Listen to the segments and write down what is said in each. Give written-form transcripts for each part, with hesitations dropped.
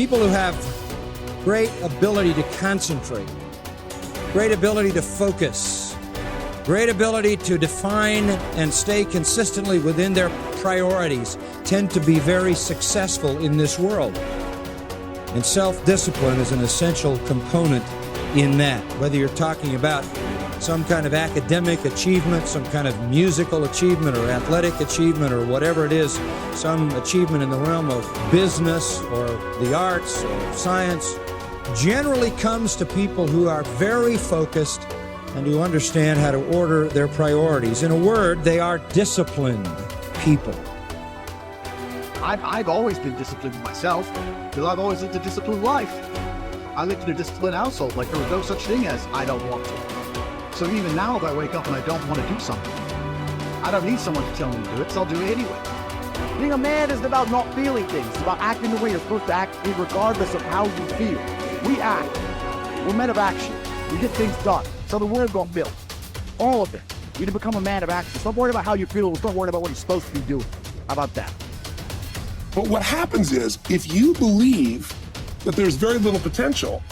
People who have great ability to concentrate, great ability to focus, great ability to define and stay consistently within their priorities tend to be very successful in this world. And self-discipline is an essential component in that. Whether you're talking about some kind of academic achievement, some kind of musical achievement or athletic achievement or whatever it is, some achievement in the realm of business or the arts or science, generally comes to people who are very focused and who understand how to order their priorities. In a word, they are disciplined people. I've always been disciplined myself because I've always lived a disciplined life. I lived in a disciplined household, like there was no such thing as I don't want to. So even now if I wake up and I don't want to do something, I don't need someone to tell me to do it, so I'll do it anyway. Being a man isn't about not feeling things. It's about acting the way you're supposed to act regardless of how you feel. We act. We're men of action. We get things done. So the world got built. All of it. You need to become a man of action. Stop worrying about how you feel. Stop worrying about what you're supposed to be doing. How about that? But what happens is, if you believe that there's very little potential,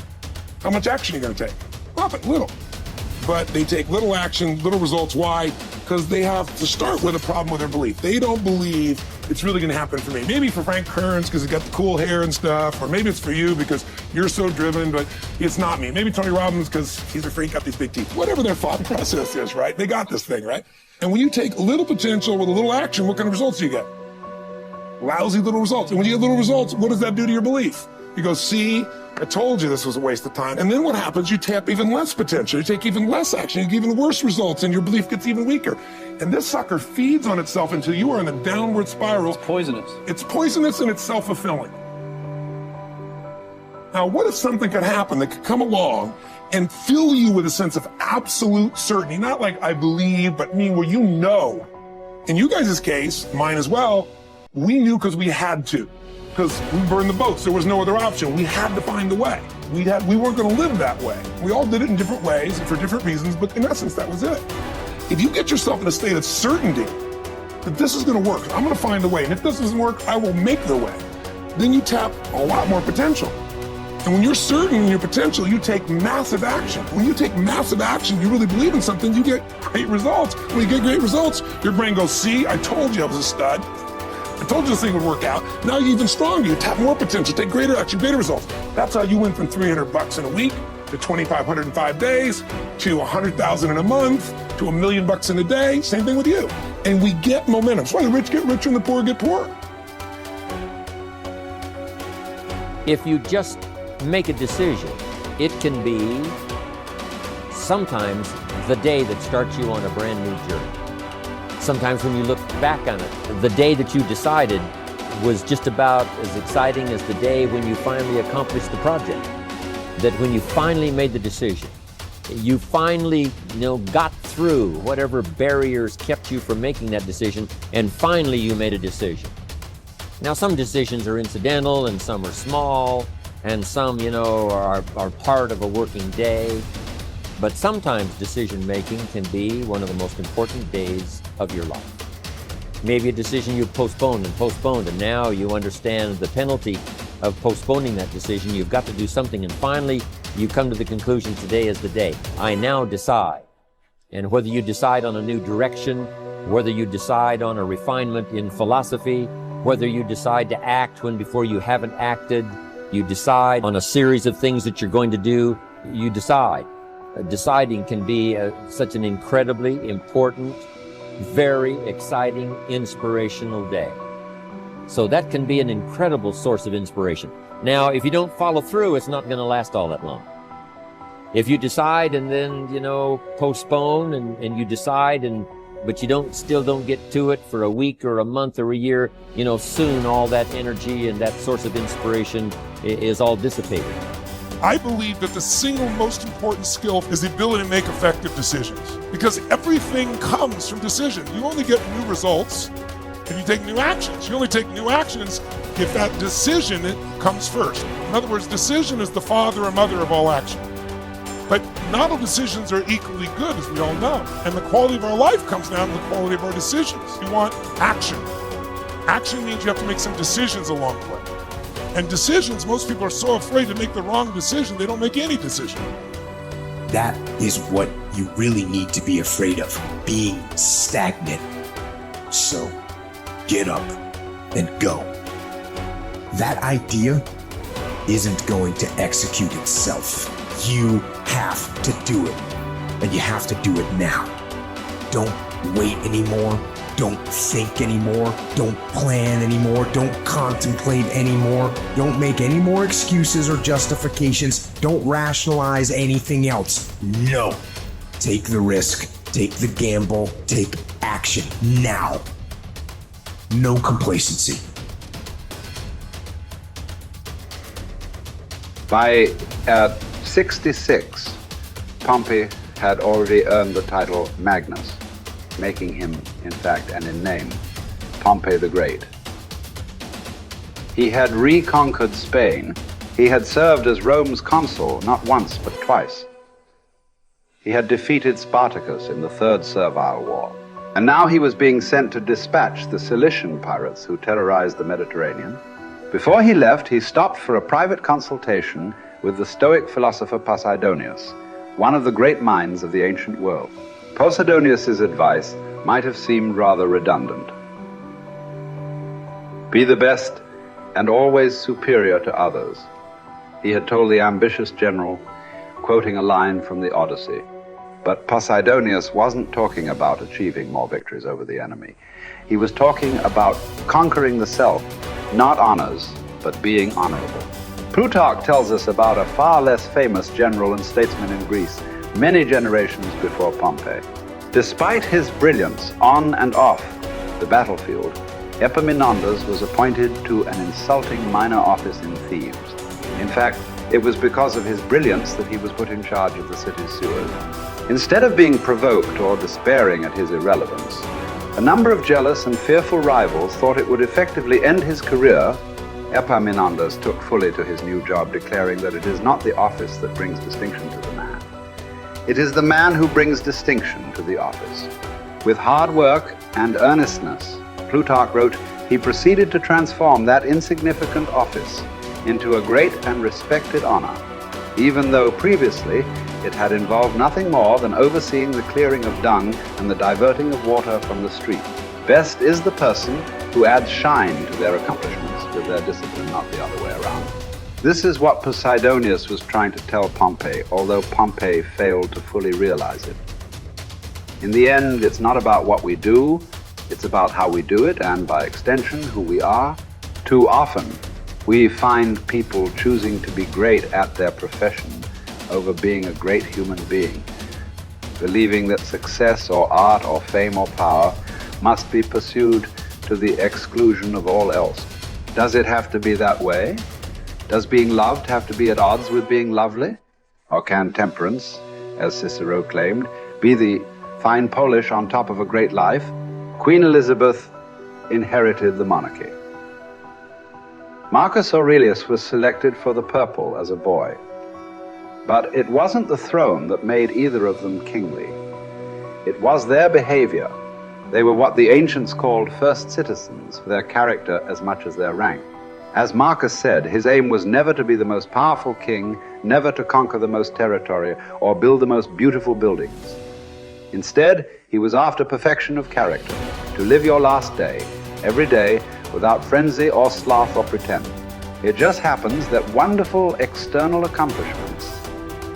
how much action are you going to take? Nothing, little. But they take little action, little results. Why? Because they have to start with a problem with their belief. They don't believe it's really going to happen for me. Maybe for Frank Kearns because he got the cool hair and stuff, or maybe it's for you because you're so driven, but it's not me. Maybe Tony Robbins because he's a freak, got these big teeth. Whatever their thought process is, right? They got this thing, right? And when you take a little potential with a little action, what kind of results do you get? Lousy little results. And when you get little results, what does that do to your belief? You go, see, I told you this was a waste of time. And then what happens? You tap even less potential. You take even less action. You get even worse results, and your belief gets even weaker. And this sucker feeds on itself until you are in a downward spiral. It's poisonous. It's poisonous and it's self-fulfilling. Now, what if something could happen that could come along and fill you with a sense of absolute certainty? Not like I believe, but where you know. In you guys' case, mine as well, we knew because we had to. Because we burned the boats. There was no other option. We had to find a way. We weren't going to live that way. We all did it in different ways and for different reasons, but in essence, that was it. If you get yourself in a state of certainty that this is going to work, I'm going to find a way, and if this doesn't work, I will make the way, then you tap a lot more potential. And when you're certain in your potential, you take massive action. When you take massive action, you really believe in something, you get great results. When you get great results, your brain goes, see, I told you I was a stud. I told you this thing would work out. Now you're even stronger. You tap more potential, take greater action, greater results. That's how you went from $300 in a week to $2,500 in 5 days to $100,000 in a month to $1 million in a day. Same thing with you. And we get momentum. That's why the rich get richer and the poor get poorer. If you just make a decision, it can be sometimes the day that starts you on a brand new journey. Sometimes when you look back on it, the day that you decided was just about as exciting as the day when you finally accomplished the project. That when you finally made the decision, you finally, got through whatever barriers kept you from making that decision, and finally you made a decision. Now some decisions are incidental and some are small, and some, are part of a working day. But sometimes decision making can be one of the most important days of your life. Maybe a decision you postponed, and now you understand the penalty of postponing that decision. You've got to do something, and finally you come to the conclusion, today is the day. I now decide. And whether you decide on a new direction, whether you decide on a refinement in philosophy, whether you decide to act when before you haven't acted, you decide on a series of things that you're going to do, you decide. Deciding can be such an incredibly important, very exciting, inspirational day. So that can be an incredible source of inspiration. Now, if you don't follow through, it's not going to last all that long. If you decide and then, postpone and you decide but you still don't get to it for a week or a month or a year, soon all that energy and that source of inspiration is all dissipated. I believe that the single most important skill is the ability to make effective decisions, because everything comes from decision. You only get new results if you take new actions. You only take new actions if that decision comes first. In other words, decision is the father or mother of all action. But not all decisions are equally good, as we all know. And the quality of our life comes down to the quality of our decisions. You want action. Action means you have to make some decisions along the way. And decisions, most people are so afraid to make the wrong decision, they don't make any decision. That is what you really need to be afraid of, being stagnant. So get up and go. That idea isn't going to execute itself. You have to do it, and you have to do it now. Don't wait anymore. Don't think anymore. Don't plan anymore. Don't contemplate anymore. Don't make any more excuses or justifications. Don't rationalize anything else. No. Take the risk. Take the gamble. Take action now. No complacency. By 66, Pompey had already earned the title Magnus, making him, in fact, and in name, Pompey the Great. He had reconquered Spain. He had served as Rome's consul not once but twice. He had defeated Spartacus in the Third Servile War. And now he was being sent to dispatch the Cilician pirates who terrorized the Mediterranean. Before he left, he stopped for a private consultation with the Stoic philosopher Posidonius, one of the great minds of the ancient world. Posidonius's advice might have seemed rather redundant. Be the best and always superior to others, he had told the ambitious general, quoting a line from the Odyssey. But Posidonius wasn't talking about achieving more victories over the enemy. He was talking about conquering the self, not honors, but being honorable. Plutarch tells us about a far less famous general and statesman in Greece, many generations before Pompey. Despite his brilliance on and off the battlefield, Epaminondas was appointed to an insulting minor office in Thebes. In fact, it was because of his brilliance that he was put in charge of the city's sewers. Instead of being provoked or despairing at his irrelevance, a number of jealous and fearful rivals thought it would effectively end his career. Epaminondas took fully to his new job, declaring that it is not the office that brings distinction to the man. It is the man who brings distinction to the office. With hard work and earnestness, Plutarch wrote, he proceeded to transform that insignificant office into a great and respected honor, even though previously it had involved nothing more than overseeing the clearing of dung and the diverting of water from the street. Best is the person who adds shine to their accomplishments with their discipline, not the other way around. This is what Posidonius was trying to tell Pompey, although Pompey failed to fully realize it. In the end, it's not about what we do, it's about how we do it, and by extension, who we are. Too often, we find people choosing to be great at their profession over being a great human being, believing that success or art or fame or power must be pursued to the exclusion of all else. Does it have to be that way? Does being loved have to be at odds with being lovely? Or can temperance, as Cicero claimed, be the fine polish on top of a great life? Queen Elizabeth inherited the monarchy. Marcus Aurelius was selected for the purple as a boy. But it wasn't the throne that made either of them kingly. It was their behavior. They were what the ancients called first citizens, for their character as much as their rank. As Marcus said, his aim was never to be the most powerful king, never to conquer the most territory, or build the most beautiful buildings. Instead, he was after perfection of character, to live your last day, every day, without frenzy or sloth or pretend. It just happens that wonderful external accomplishments,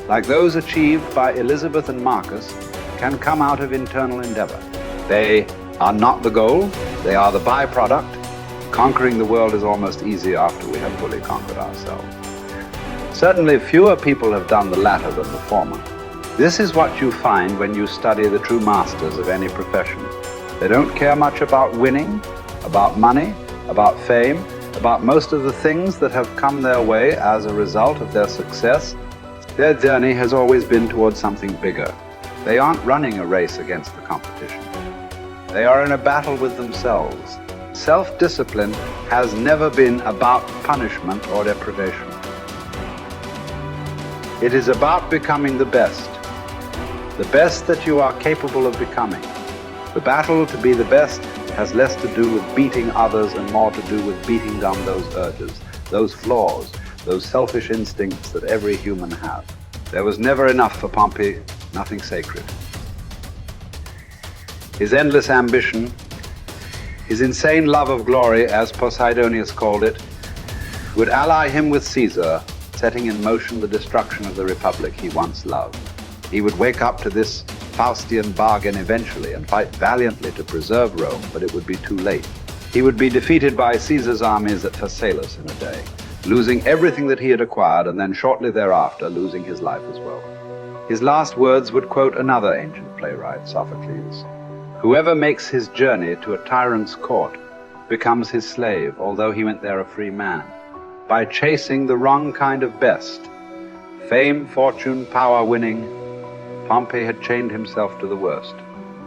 like those achieved by Elizabeth and Marcus, can come out of internal endeavor. They are not the goal, they are the byproduct. Conquering the world is almost easy after we have fully conquered ourselves. Certainly fewer people have done the latter than the former. This is what you find when you study the true masters of any profession. They don't care much about winning, about money, about fame, about most of the things that have come their way as a result of their success. Their journey has always been towards something bigger. They aren't running a race against the competition. They are in a battle with themselves. Self-discipline has never been about punishment or deprivation. It is about becoming the best that you are capable of becoming. The battle to be the best has less to do with beating others and more to do with beating down those urges. those flaws, those selfish instincts that every human has. There was never enough for Pompey, nothing sacred. His endless ambition, his insane love of glory, as Posidonius called it, would ally him with Caesar, setting in motion the destruction of the republic he once loved. He would wake up to this Faustian bargain eventually and fight valiantly to preserve Rome, but it would be too late. He would be defeated by Caesar's armies at Pharsalus in a day, losing everything that he had acquired, and then shortly thereafter losing his life as well. His last words would quote another ancient playwright, Sophocles: "Whoever makes his journey to a tyrant's court becomes his slave, although he went there a free man. By chasing the wrong kind of best, fame, fortune, power winning, Pompey had chained himself to the worst.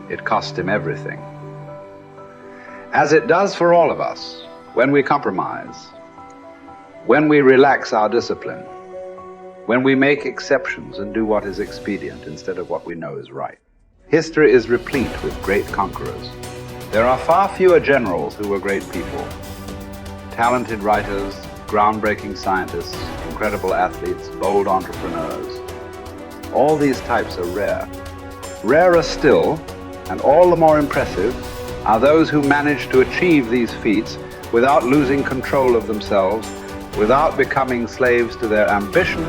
It cost him everything." As it does for all of us, when we compromise, when we relax our discipline, when we make exceptions and do what is expedient instead of what we know is right. History is replete with great conquerors. There are far fewer generals who were great people. Talented writers, groundbreaking scientists, incredible athletes, bold entrepreneurs. All these types are rare. Rarer still, and all the more impressive, are those who manage to achieve these feats without losing control of themselves, without becoming slaves to their ambition,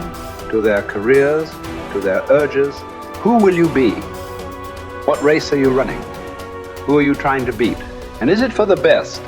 to their careers, to their urges. Who will you be? What race are you running? Who are you trying to beat? And is it for the best